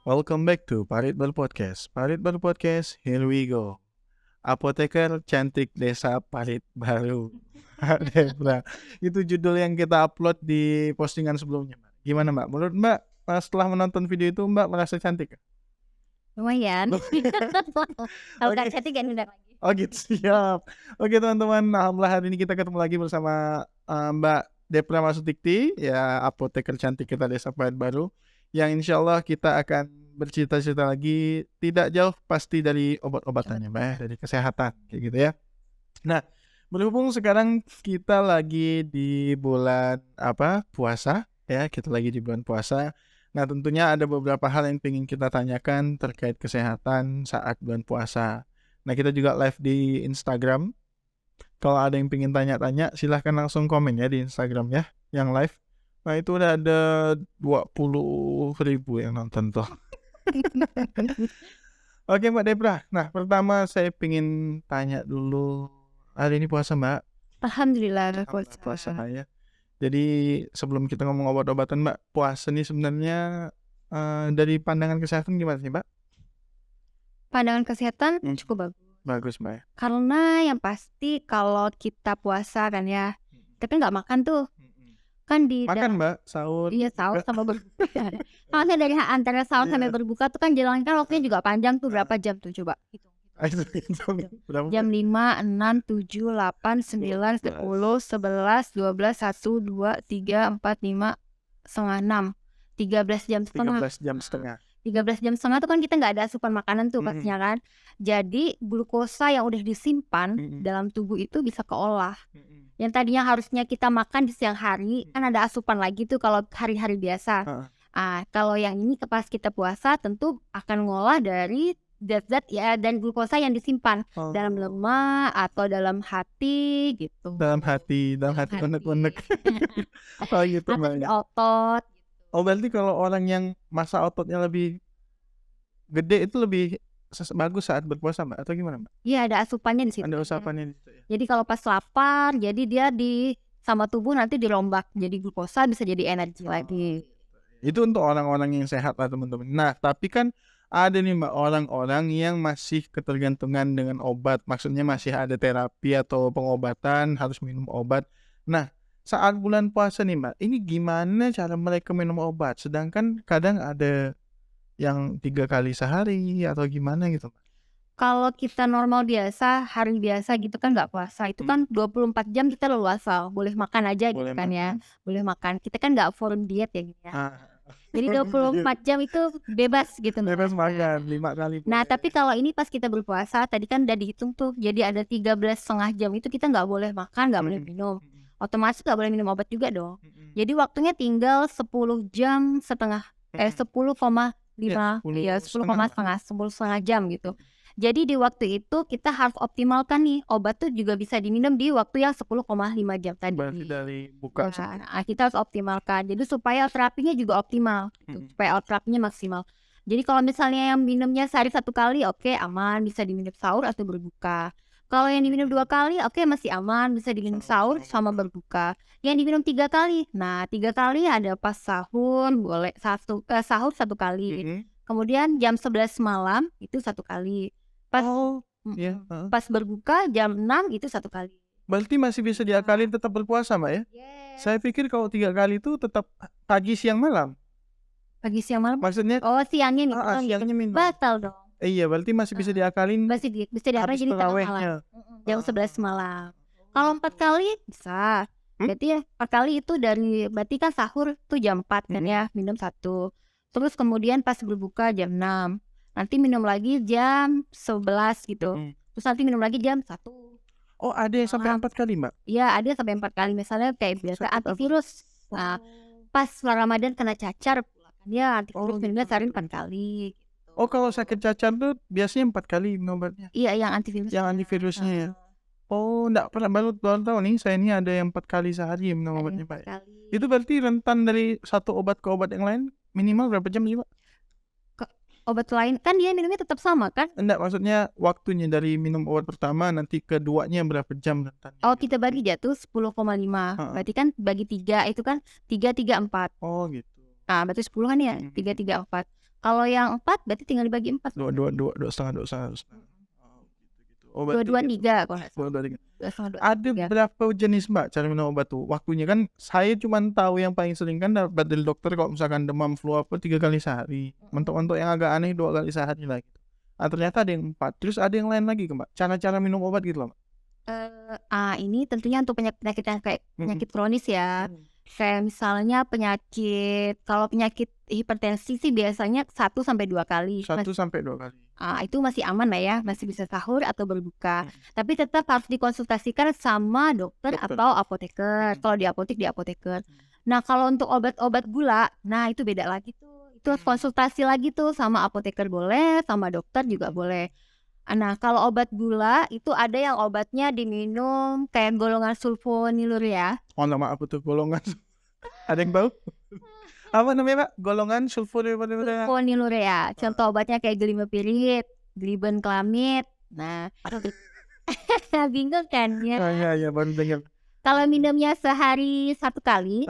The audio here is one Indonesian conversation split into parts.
Welcome back to Paritbal Podcast. Paritbal Podcast, here we go. Apoteker cantik desa Parit Baru. Debra. Itu judul yang kita upload di postingan sebelumnya. Gimana Mbak? Menurut Mbak, setelah menonton video itu Mbak merasa cantik? Lumayan. Kalau gak cantik gak nundang lagi. Oh gitu, siap. Oke teman-teman, alhamdulillah hari ini kita ketemu lagi bersama Mbak Debra Masutikti, ya apoteker cantik kita desa Parit Baru, yang insya Allah kita akan bercerita-cerita lagi tidak jauh pasti dari obat-obatannya Mbak, dari kesehatan kayak gitu ya. Nah, berhubung sekarang kita lagi di bulan puasa ya, kita lagi di bulan puasa. Nah, tentunya ada beberapa hal yang ingin kita tanyakan terkait kesehatan saat bulan puasa. Nah, kita juga live di Instagram. Kalau ada yang ingin tanya-tanya, silahkan langsung komen ya di Instagram ya, yang live. Nah, itu udah ada 20.000 yang nonton tuh. Oke Mbak Debra, nah pertama saya ingin tanya dulu, hari ini puasa Mbak? Alhamdulillah puasa. Ya. Jadi sebelum kita ngomong obat-obatan Mbak, puasa nih sebenarnya dari pandangan kesehatan gimana sih Mbak? Pandangan kesehatan cukup bagus. Bagus Mbak ya. Karena yang pasti kalau kita puasa kan ya, tapi gak makan tuh. Kan makan Mbak, sahur. Iya sahur sama berbuka. Soalnya dari antara sahur sampai berbuka tuh kan jalan kan waktunya juga panjang tuh, berapa jam tuh coba hitung. Jam 5, 6, 7, 8, 9, 10, 11, 12, 1, 2, 3, 4, 5, setengah 6, 13 jam setengah. 13 jam setengah tuh kan kita gak ada asupan makanan tuh pastinya kan. Jadi glukosa yang udah disimpan dalam tubuh itu bisa keolah. Yang tadinya harusnya kita makan di siang hari, kan ada asupan lagi tuh kalau hari-hari biasa. Kalau yang ini pas kita puasa tentu akan ngolah dari zat-zat ya dan glukosa yang disimpan dalam lemak atau dalam hati gitu. Dalam hati unek-unek. Oh gitu atau di otot. Oh berarti kalau orang yang masa ototnya lebih gede itu lebih bagus saat berpuasa Mbak atau gimana Mbak? Iya ada asupannya di situ. Ada asupannya di situ ya. Jadi kalau pas lapar, jadi dia sama tubuh nanti dirombak jadi glukosa bisa jadi energi lagi. Itu untuk orang-orang yang sehat lah teman-teman. Nah tapi kan ada nih Mbak orang-orang yang masih ketergantungan dengan obat. Maksudnya masih ada terapi atau pengobatan, harus minum obat. Nah saat bulan puasa nih Mbak, ini gimana cara mereka minum obat? Sedangkan kadang ada yang 3 kali sehari atau gimana gitu Mbak? Kalau kita normal biasa, hari biasa gitu kan gak puasa, itu kan 24 jam kita leluasa, boleh makan aja gitu kan ya. Boleh makan, kita kan gak forum diet ya gitu ya. Jadi 24 jam itu bebas gitu. Bebas makan 5 kali. Nah tapi kalau ini pas kita berpuasa, tadi kan udah dihitung tuh, jadi ada 13,5 jam itu kita gak boleh makan, gak boleh minum. Otomatis gak boleh minum obat juga dong. Jadi waktunya tinggal 10 jam setengah, 10,5 ya 10,5 jam gitu. Jadi di waktu itu kita harus optimalkan nih, obat tuh juga bisa diminum di waktu yang 10,5 jam tadi. Berarti dari buka. Nah, kita harus optimalkan. Jadi supaya terapinya juga optimal, supaya terapinya maksimal. Jadi kalau misalnya yang minumnya sehari 1 kali, oke, aman, bisa diminum sahur atau berbuka. Kalau yang diminum 2 kali, oke, masih aman, bisa diminum sahur sama berbuka. Yang diminum 3 kali, nah 3 kali ada pas sahur, boleh sahur 1 kali. Kemudian jam 11 malam itu 1 kali. Pas berbuka jam 6 itu 1 kali. Berarti masih bisa diakalin tetap berpuasa Mbak ya? Saya pikir kalau 3 kali itu tetap pagi siang malam. Pagi siang malam? Maksudnya? Oh siangnya minum. Siangnya minum. Batal dong. Iya berarti masih bisa diakalin. Bisa diakalin jadi tengah malam. Jam 11 malam. Kalau 4 kali bisa. Berarti ya 4 kali itu berarti kan sahur tuh jam 4 kan ya, minum 1. Terus kemudian pas berbuka jam 6. Nanti minum lagi jam 11 gitu. Terus nanti minum lagi jam 1. Oh ada yang sampai 4 kali Mbak? Iya ada sampai 4 kali. Misalnya kayak biasa antivirus. Nah pas Ramadan kena cacar ya antivirus minumnya sehari 4 kali. Oh kalau sakit cacar tuh biasanya 4 kali minum obatnya? Iya yang antivirus. Yang antivirusnya ya? Oh enggak pernah, baru tahu nih saya ini ada yang 4 kali sehari minum obatnya Pak. Itu berarti rentan dari satu obat ke obat yang lain minimal berapa jam sih Pak? obat lain kan dia minumnya tetap sama kan? Enggak, maksudnya waktunya dari minum obat pertama nanti keduanya berapa jam rentannya? Oh, kita bagi jatuh 10,5. Berarti kan bagi 3 itu kan 3, 3, 4. Oh gitu. Nah, berarti 10 kan ya? 3, 3, 4. Kalau yang 4 berarti tinggal dibagi 4. 2 setengah. Oh, 2, 2, 3 kalau nggak salah. 2, 2, 3. Ada berapa jenis Mbak cara minum obat tuh? Waktunya kan saya cuma tahu yang paling sering kan dapat dari dokter kalau misalkan demam flu apa 3 kali sehari. Mentok-mentok yang agak aneh 2 kali sehari lah gitu. Ternyata ada yang 4. Terus ada yang lain lagi Mbak. Cara-cara minum obat gitu loh Mbak. Ini tentunya untuk penyakit yang kayak penyakit kronis ya. Kayak misalnya kalau penyakit hipertensi sih biasanya 1 sampai 2 kali. 1 sampai 2 kali. Itu masih aman lah ya, masih bisa sahur atau berbuka. Tapi tetap harus dikonsultasikan sama dokter atau apoteker. Kalau di apoteker. Nah, kalau untuk obat-obat gula, nah itu beda lagi tuh. Itu harus konsultasi lagi tuh sama apoteker boleh, sama dokter juga boleh. Nah, kalau obat gula itu ada yang obatnya diminum kayak golongan sulfonilurea. Oh, nama apa tuh golongan? Ada yang tahu? Apa namanya Pak? Golongan sulfonilurea. Sulfonilurea. Contoh obatnya kayak glimepirid, glibenclamid. Nah, bingung kan ya? Iya, baru dengar. Kalau minumnya sehari 1 kali,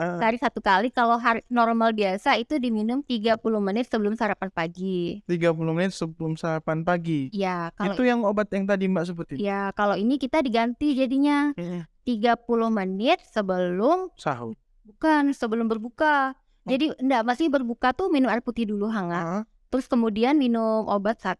kalau hari normal biasa itu diminum 30 menit sebelum sarapan pagi. 30 menit sebelum sarapan pagi. Ya, kalau itu yang obat yang tadi Mbak sebutin. Ya, kalau ini kita diganti jadinya 30 menit sebelum sahur. Bukan, sebelum berbuka. Jadi enggak, masih berbuka tuh minum air putih dulu hangat. Terus kemudian minum obat tadi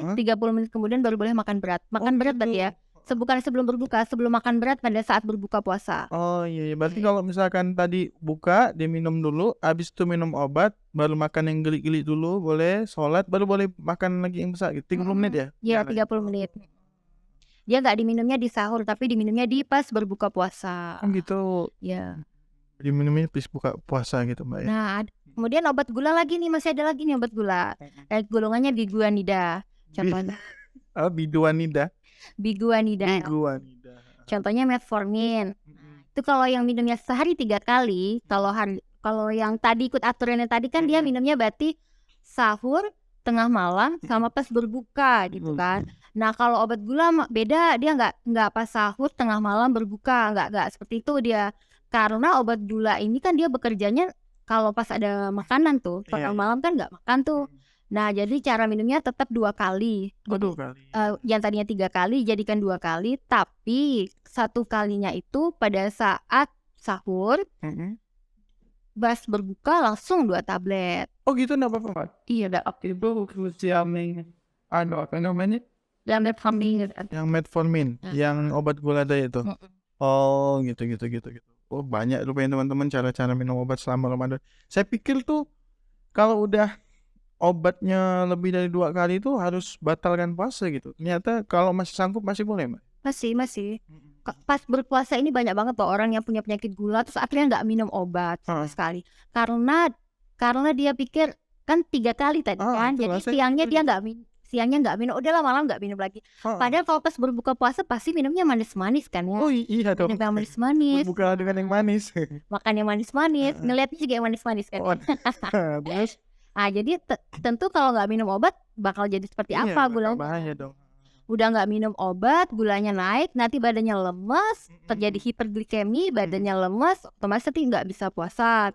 30 menit kemudian baru boleh makan berat. Makan berat berarti ya. Bukan sebelum berbuka, sebelum makan berat pada saat berbuka puasa. Oh iya, berarti kalau misalkan tadi buka, dia minum dulu, habis itu minum obat, baru makan yang geli-geli dulu, boleh sholat, baru boleh makan lagi yang besar gitu. 30 menit ya? Iya, 30 menit. Dia nggak diminumnya di sahur, tapi diminumnya di pas berbuka puasa. Gitu. Ya. Diminumnya pas buka puasa gitu Mbak ya. Nah, kemudian obat gula lagi nih, masih ada lagi nih obat gula. Golongannya biguanida. Contohnya. Biguanida. Contohnya metformin. Itu kalau yang minumnya sehari 3 kali, kalau yang tadi ikut aturannya tadi kan dia minumnya berarti sahur, tengah malam, sama pas berbuka gitu kan. Nah, kalau obat gula beda, dia nggak pas sahur, tengah malam, berbuka, nggak seperti itu dia. Karena obat gula ini kan dia bekerjanya kalau pas ada makanan tuh, tengah malam kan nggak makan tuh. Nah, jadi cara minumnya tetap 2 kali. Yang tadinya 3 kali jadikan 2 kali, tapi 1 kalinya itu pada saat sahur, pas berbuka langsung 2 tablet. Oh gitu, enggak apa-apa Pak? Iya, enggak apa namanya? Yang metformin, yang obat gula tadi itu. Oh gitu. Oh banyak rupanya teman-teman cara-cara minum obat selama Ramadan. Saya pikir tuh kalau udah obatnya lebih dari 2 kali itu harus batalkan puasa gitu. Ternyata kalau masih sanggup masih boleh Mbak? Masih. Pas berpuasa ini banyak banget loh orang yang punya penyakit gula terus akhirnya nggak minum obat sama sekali. Karena dia pikir kan 3 kali tadi kan. Jadi siangnya dia nggak minum, udahlah malam nggak minum lagi. Padahal kalau pas berbuka puasa pasti minumnya manis-manis kan ya. Oh iya dong. Minum yang manis-manis. Berbuka dengan yang manis. Makan yang manis-manis, ngeliatnya juga yang manis-manis kan. Terus? Jadi tentu kalau nggak minum obat bakal jadi seperti apa gulanya? Bahaya dong. Udah nggak minum obat, gulanya naik, nanti badannya lemes, terjadi hiperglikemi, badannya lemes, otomatis nanti nggak bisa puasa.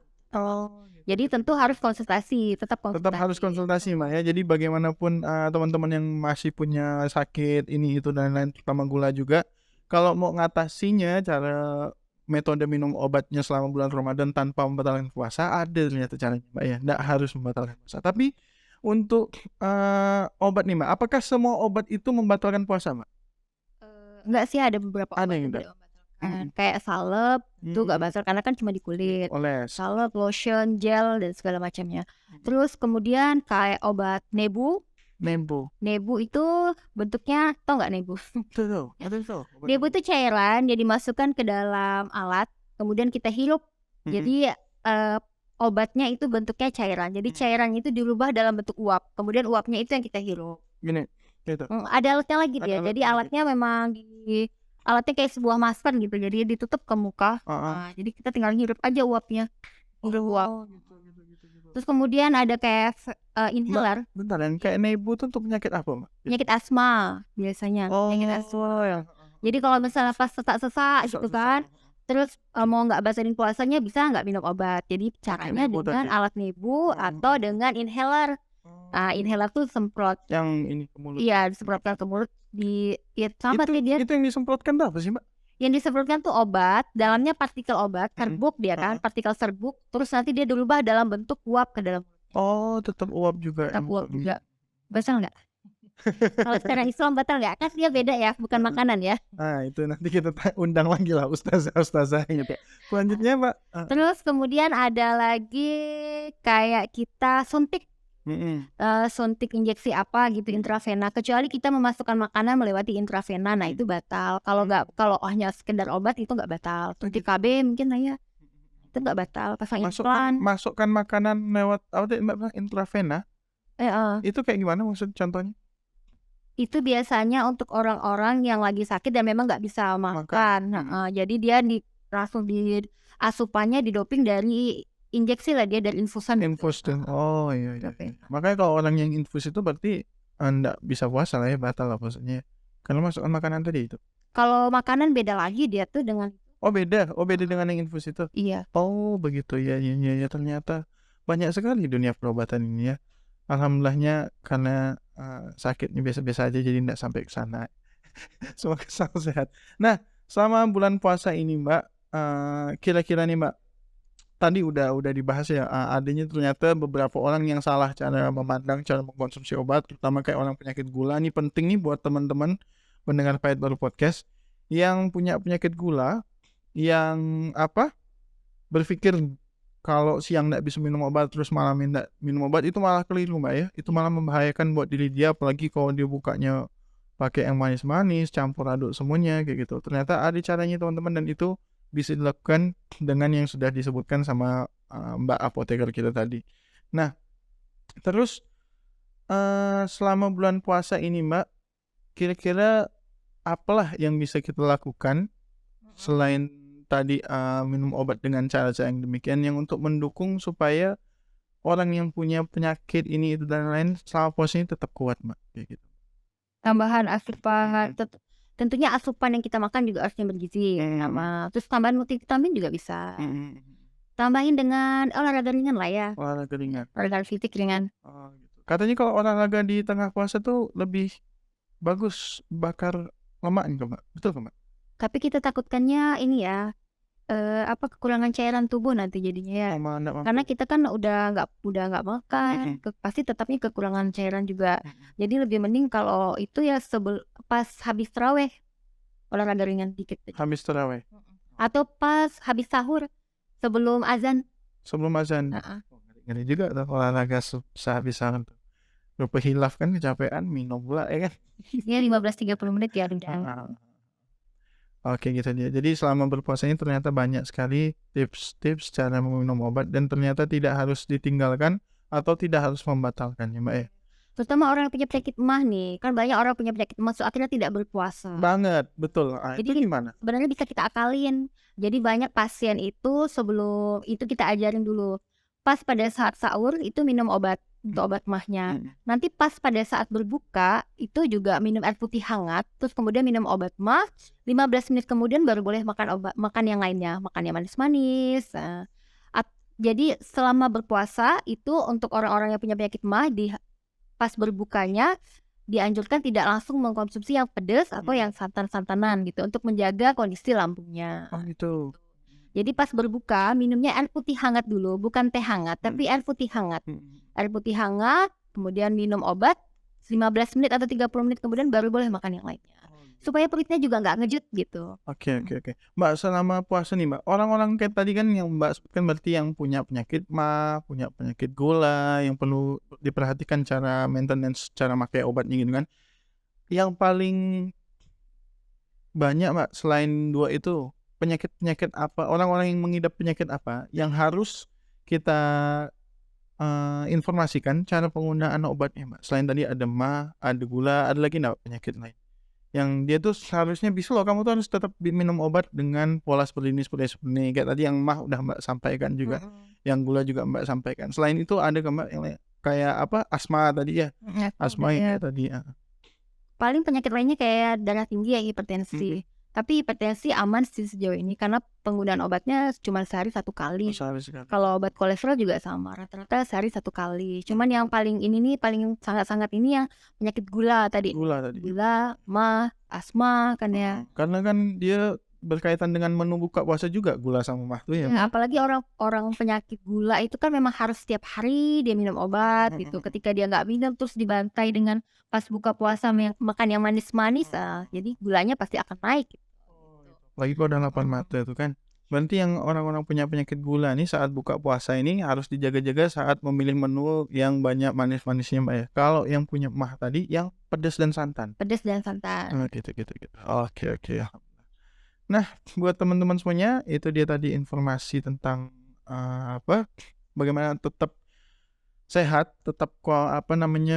Jadi tentu harus konsultasi, tetap harus konsultasi Mbak ya. Jadi bagaimanapun teman-teman yang masih punya sakit ini itu dan lain, terutama gula juga, kalau mau ngatasinya cara metode minum obatnya selama bulan Ramadan tanpa membatalkan puasa ada ternyata caranya Mbak ya. Nggak harus membatalkan puasa. Tapi untuk obat nih Mbak, apakah semua obat itu membatalkan puasa Mbak? Enggak sih, ada beberapa obat yang tidak membatalkan. Kayak salep itu nggak batal karena kan cuma di kulit. Salep, lotion, gel dan segala macamnya. Terus kemudian kayak obat nebu itu bentuknya, tau nggak nebu? Nebu itu cairan, dia dimasukkan ke dalam alat, kemudian kita hirup. Jadi obatnya itu bentuknya cairan. Jadi cairan itu dirubah dalam bentuk uap. Kemudian uapnya itu yang kita hirup. Gini, gitu. Ada alatnya lagi ya. Jadi alatnya memang alatnya kayak sebuah masker gitu. Jadi ditutup ke muka. Jadi kita tinggal hirup aja uapnya. Hirup uap. Terus kemudian ada kayak inhaler. Bentar, yang kayak nebu tuh untuk penyakit apa, Mbak? Penyakit asma biasanya. Penyakit asma. Jadi kalau misalnya pas sesak-sesak gitu kan, terus mau nggak batalin puasanya bisa nggak minum obat. Jadi caranya dengan alat nebu atau dengan inhaler. Inhaler tuh semprot. Yang ini ke mulut. Iya, disemprotkan ke mulut. Sama dia. Itu yang disemprotkan tuh apa sih, Mbak? Yang disemprotkan tuh obat, dalamnya partikel obat, serbuk dia kan, partikel serbuk. Terus nanti dia dirubah dalam bentuk uap ke dalam. Oh, tetap uap juga. Tetap uap juga. Batal nggak? Kalau secara Islam batal nggak? Kan dia beda ya, bukan makanan ya. Nah itu nanti kita undang lagi lah ustazah gitu. Selanjutnya, Mbak. Terus kemudian ada lagi kayak kita suntik. Suntik injeksi apa gitu intravena, kecuali kita memasukkan makanan melewati intravena, nah itu batal. Kalau hanya sekedar obat itu nggak batal. Suntik KB mungkin lah ya, itu nggak batal. Pasang implan. Masukkan makanan lewat intravena. Itu kayak gimana maksud contohnya? Itu biasanya untuk orang-orang yang lagi sakit dan memang nggak bisa makan. Jadi dia langsung di asupannya didoping dari injeksi lah, dia dari infusan. Oh iya. Makanya kalau orang yang infus itu berarti enggak bisa puasa lah ya, batal lah maksudnya. Kalau masukkan makanan tadi itu. Kalau makanan beda lagi dia tuh dengan. Oh beda dengan yang infus itu. Iya. Oh begitu ya ternyata banyak sekali dunia perobatan ini ya. Alhamdulillahnya karena sakitnya biasa-biasa aja jadi enggak sampai ke sana. Semoga selalu sehat. Nah, selama bulan puasa ini, Mbak, kira-kira nih, Mbak, tadi udah dibahas ya, adanya ternyata beberapa orang yang salah cara memandang, cara mengkonsumsi obat, terutama kayak orang penyakit gula. Ini penting nih buat teman-teman pendengar Pahit Baru Podcast yang punya penyakit gula, yang berpikir kalau siang nggak bisa minum obat terus malam nggak minum obat, itu malah keliru, Mbak ya. Itu malah membahayakan buat diri dia, apalagi kalau dia bukanya pakai yang manis-manis, campur aduk semuanya kayak gitu. Ternyata ada caranya teman-teman, dan itu bisa dilakukan dengan yang sudah disebutkan sama Mbak apoteker kita tadi. Nah, terus selama bulan puasa ini, Mbak, kira-kira apalah yang bisa kita lakukan selain tadi minum obat dengan cara-cara yang demikian, yang untuk mendukung supaya orang yang punya penyakit ini itu dan lain selama puasa ini tetap kuat, Mbak, kayak gitu. Tambahan asupan, tentunya asupan yang kita makan juga harusnya bergizi. Terus tambahan multivitamin juga bisa. Tambahin dengan olahraga ringan lah ya. Olahraga fisik ringan. Gitu. Katanya kalau olahraga di tengah puasa tuh lebih bagus bakar lemaknya, Mbak. Betul, Mbak? Tapi kita takutkannya ini ya, kekurangan cairan tubuh nanti jadinya ya. Karena kita kan udah nggak makan, pasti tetapnya kekurangan cairan juga. Jadi lebih mending kalau itu ya pas habis taraweh olahraga ringan dikit. Habis taraweh. Atau pas habis sahur sebelum azan. Ngeri juga tuh olahraga sehabis sahur. Lupa hilaf kan, kecapean, minum pula ya kan. Ya 15-30 menit ya udah. Oke gitu dia. Jadi selama berpuasa ini ternyata banyak sekali tips-tips cara meminum obat, dan ternyata tidak harus ditinggalkan atau tidak harus membatalkan ya, Mbak ya. Terutama orang yang punya penyakit emah nih, kan banyak orang punya penyakit emah akhirnya tidak berpuasa. Banget, betul. Jadi itu gimana? Sebenarnya bisa kita akalin. Jadi banyak pasien itu sebelum itu kita ajarin dulu. Pas pada saat sahur itu minum obat untuk obat emahnya. Nanti pas pada saat berbuka itu juga minum air putih hangat, terus kemudian minum obat emah. 15 menit kemudian baru boleh makan yang lainnya, makan yang manis-manis. Jadi selama berpuasa itu untuk orang-orang yang punya penyakit emah pas berbukanya dianjurkan tidak langsung mengkonsumsi yang pedas atau yang santan-santanan gitu untuk menjaga kondisi lambungnya. Oh gitu. Jadi pas berbuka minumnya air putih hangat dulu, bukan teh hangat, tapi air putih hangat. Air putih hangat, kemudian minum obat 15 menit atau 30 menit kemudian baru boleh makan yang lainnya. Supaya perutnya juga nggak ngejut gitu. Oke. Mbak, selama puasa nih, Mbak, orang-orang kayak tadi kan yang Mbak sebutkan berarti yang punya penyakit mah, punya penyakit gula, yang perlu diperhatikan cara maintenance, cara pakai obatnya gitu kan. Yang paling banyak, Mbak, selain dua itu, penyakit-penyakit apa, orang-orang yang mengidap penyakit apa yang harus kita informasikan cara penggunaan obatnya, Mbak? Selain tadi ada mah, ada gula, ada lagi enggak penyakit lain Yang dia tuh seharusnya bisa loh, kamu tuh harus tetap minum obat dengan pola seperti ini. Kayak tadi yang Mbak udah Mbak sampaikan juga, yang gula juga Mbak sampaikan. Selain itu ada ke Mbak yang kayak apa, asma tadi ya, asma ya tadi ya. Paling penyakit lainnya kayak darah tinggi ya, hipertensi. Tapi hipertensi aman sih sejauh ini karena penggunaan obatnya cuma sehari 1 kali. Kalau obat kolesterol juga sama, rata-rata sehari 1 kali. Cuman yang paling ini nih, paling sangat-sangat ini yang penyakit gula tadi. Gula, mah, asma kan ya. Karena kan dia berkaitan dengan menu buka puasa juga, gula sama mah tuh ya. Apalagi orang penyakit gula itu kan memang harus setiap hari dia minum obat gitu. Ketika dia nggak minum terus dibantai dengan pas buka puasa makan yang manis-manis, jadi gulanya pasti akan naik. Lagi kalau udah 8 mata itu kan. Berarti yang orang-orang punya penyakit gula nih saat buka puasa ini harus dijaga-jaga saat memilih menu yang banyak manis-manisnya Mbak ya. Kalau yang punya mah tadi yang pedas dan santan. Gitu. Oke. Nah, buat teman-teman semuanya, itu dia tadi informasi tentang bagaimana tetap sehat, tetap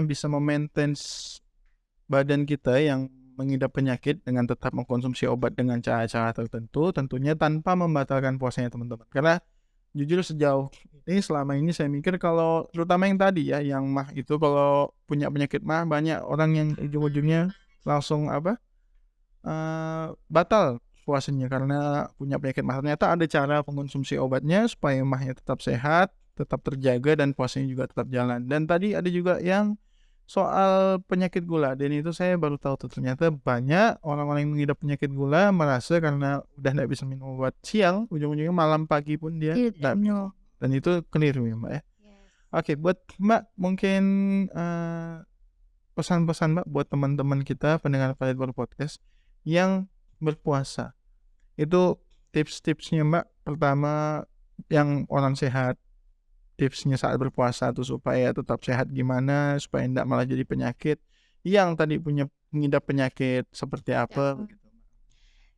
bisa memaintain badan kita yang mengidap penyakit dengan tetap mengkonsumsi obat dengan cara-cara tertentu, tentunya tanpa membatalkan puasanya teman-teman. Karena jujur sejauh ini selama ini saya mikir kalau terutama yang tadi ya, yang mah itu kalau punya penyakit mah banyak orang yang ujung-ujungnya langsung batal puasanya karena punya penyakit mah. Ternyata ada cara mengkonsumsi obatnya supaya mahnya tetap sehat, tetap terjaga dan puasanya juga tetap jalan. Dan tadi ada juga yang soal penyakit gula, dan itu saya baru tahu tuh ternyata banyak orang-orang yang mengidap penyakit gula merasa karena udah nggak bisa minum obat siang, ujung-ujungnya malam pagi pun dia nggak minum. Dan itu keliru ya Mbak ya. Oke, buat Mbak mungkin pesan-pesan Mbak buat teman-teman kita pendengar Valid Baru Podcast yang berpuasa. Itu tips-tipsnya Mbak. Pertama, yang orang sehat, tipsnya saat berpuasa tuh supaya tetap sehat gimana, supaya tidak malah jadi penyakit. Yang tadi punya mengidap penyakit seperti apa gitu.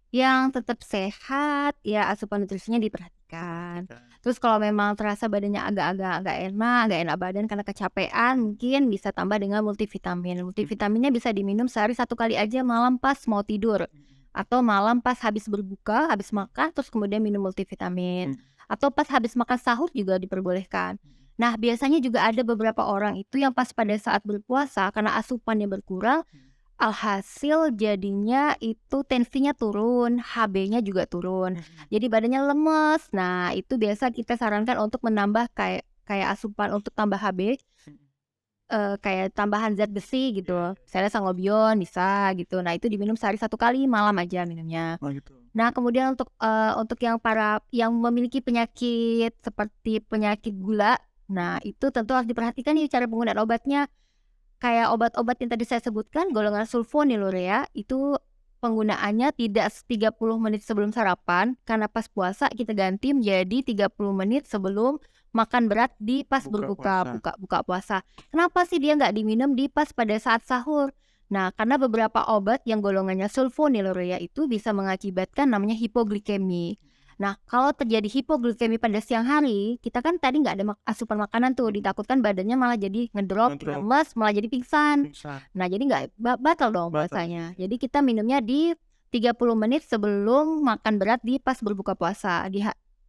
Yang tetap sehat ya asupan nutrisinya diperhatikan. Terus kalau memang terasa badannya agak enak badan karena kecapean, mungkin bisa tambah dengan multivitamin. Multivitaminnya bisa diminum sehari 1 kali aja malam pas mau tidur, atau malam pas habis berbuka, habis makan terus kemudian minum multivitamin. Atau pas habis makan sahur juga diperbolehkan. Nah, biasanya juga ada beberapa orang itu yang pas pada saat berpuasa karena asupannya berkurang, alhasil jadinya itu tensinya turun, HB-nya juga turun. Jadi badannya lemes. Nah, itu biasa kita sarankan untuk menambah kayak asupan untuk tambah HB. Kayak tambahan zat besi gitu. Misalnya sangobion bisa gitu. Nah, itu diminum sehari 1 kali malam aja minumnya. Gitu. Nah, kemudian untuk yang memiliki penyakit seperti penyakit gula, nah itu tentu harus diperhatikan nih cara penggunaan obatnya. Kayak obat-obat yang tadi saya sebutkan, golongan sulfonylurea itu penggunaannya tidak 30 menit sebelum sarapan, karena pas puasa kita ganti menjadi 30 menit sebelum makan berat di pas buka puasa. Kenapa sih dia nggak diminum di pas pada saat sahur? Nah, karena beberapa obat yang golongannya sulfonylurea itu bisa mengakibatkan namanya hipoglikemi. Nah, kalau terjadi hipoglikemi pada siang hari, kita kan tadi nggak ada asupan makanan tuh, ditakutkan badannya malah jadi ngedrop, lemes, malah jadi pingsan. Nah, jadi nggak batal dong puasanya. Jadi kita minumnya di 30 menit sebelum makan berat di pas berbuka puasa.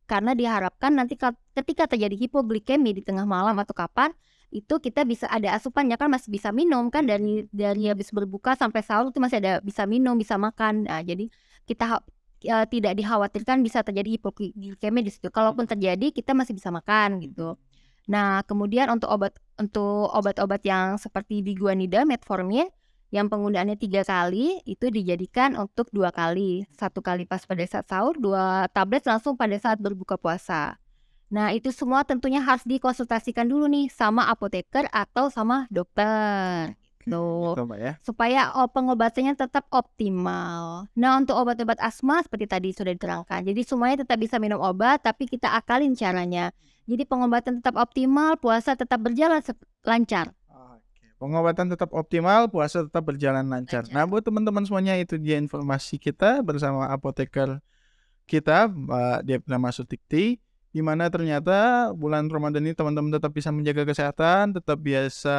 Karena diharapkan nanti ketika terjadi hipoglikemi di tengah malam atau kapan, itu kita bisa ada asupannya kan, masih bisa minum kan, dari habis berbuka sampai sahur itu masih ada bisa minum, bisa makan. Nah, jadi kita tidak dikhawatirkan bisa terjadi hipoglikemi di situ. Kalaupun terjadi kita masih bisa makan gitu. Nah, kemudian untuk obat-obat yang seperti biguanida, metformin yang penggunaannya 3 kali itu dijadikan untuk 2 kali. 1 kali pas pada saat sahur, 2 tablet langsung pada saat berbuka puasa. Nah, itu semua tentunya harus dikonsultasikan dulu nih sama apoteker atau sama dokter gitu. Supaya pengobatannya tetap optimal. Nah, untuk obat-obat asma seperti tadi sudah diterangkan. Jadi semuanya tetap bisa minum obat, tapi kita akalin caranya. Jadi pengobatan tetap optimal, puasa tetap berjalan lancar. Pengobatan tetap optimal, puasa tetap berjalan lancar. Nah, buat teman-teman semuanya, itu dia informasi kita bersama apoteker kita, Mbak Devna Sutikti, di mana ternyata bulan Ramadan ini teman-teman tetap bisa menjaga kesehatan, tetap biasa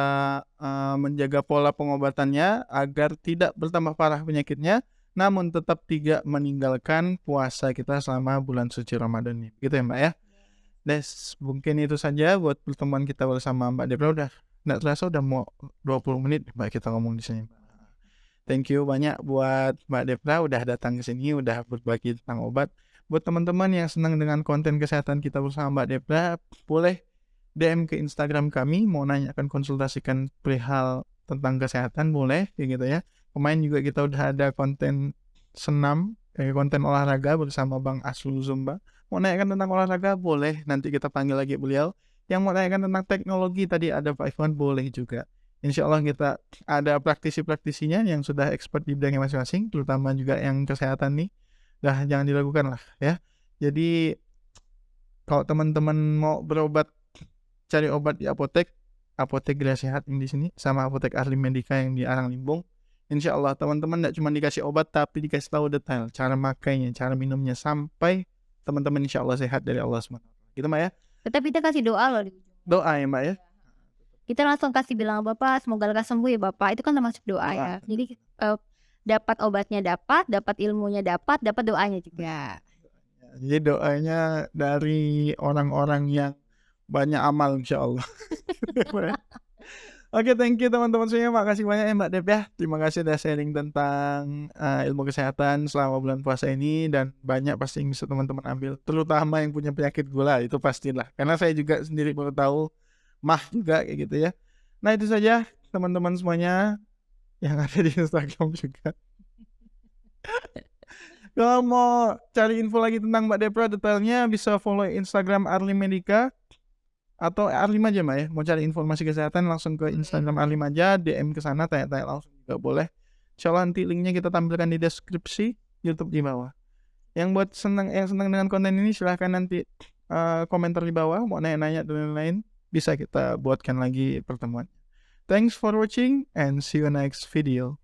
menjaga pola pengobatannya agar tidak bertambah parah penyakitnya, namun tetap tidak meninggalkan puasa kita selama bulan suci Ramadan ini. Gitu ya Mbak ya. Mungkin itu saja buat pertemuan kita bersama Mbak Debra. Udah nggak terasa udah mau 20 menit Mbak kita ngomong di sini. Thank you banyak buat Mbak Debra udah datang ke sini, udah berbagi tentang obat. Buat teman-teman yang senang dengan konten kesehatan kita bersama Mbak Debra, boleh DM ke Instagram kami, mau nanyakan konsultasikan perihal tentang kesehatan, boleh kayak gitu ya. Kemarin juga kita udah ada konten senam, konten olahraga bersama Bang Asrul Zumba. Mau nanyakan tentang olahraga, boleh, nanti kita panggil lagi beliau. Yang mau nanyakan tentang teknologi, tadi ada Pak Ivan, boleh juga. Insya Allah kita ada praktisi-praktisinya yang sudah expert di bidangnya masing-masing, terutama juga yang kesehatan nih. Jangan diragukan lah ya. Jadi kalau teman-teman mau berobat, cari obat di apotek Gria Sehat yang di sini, sama apotek Ahli Medika yang di Arang Limbung. Insya Allah teman-teman tidak cuma dikasih obat, tapi dikasih tahu detail cara makainya, cara minumnya, sampai teman-teman insya Allah sehat dari Allah SWT. Gitu Mbak ya. Tetap kita kasih doa loh di ujung. Doa ya Mbak ya. Kita langsung kasih bilang Bapak semoga lekas sembuh ya Bapak. Itu kan termasuk doa ya. Jadi dapat obatnya dapat ilmunya dapat doanya juga. Jadi doanya dari orang-orang yang banyak amal insya Allah. Oke, thank you teman-teman semuanya. Makasih banyak ya Mbak Deb ya. Terima kasih udah sharing tentang ilmu kesehatan selama bulan puasa ini, dan banyak pasti yang bisa teman-teman ambil, terutama yang punya penyakit gula, itu pastilah. Karena saya juga sendiri baru tahu juga kayak gitu ya. Nah itu saja teman-teman semuanya yang ada di Instagram juga. Kalau mau cari info lagi tentang Mbak Debra detailnya bisa follow Instagram Arlim Medika atau Arlim aja Mbak ya. Mau cari informasi kesehatan langsung ke Instagram Arlim aja, DM ke sana, tanya-tanya langsung juga boleh. Insyaallah nanti linknya kita tampilkan di deskripsi YouTube di bawah. Yang buat senang dengan konten ini silahkan nanti komentar di bawah, mau nanya-nanya dan lain-lain, bisa kita buatkan lagi pertemuan. Thanks for watching and see you next video.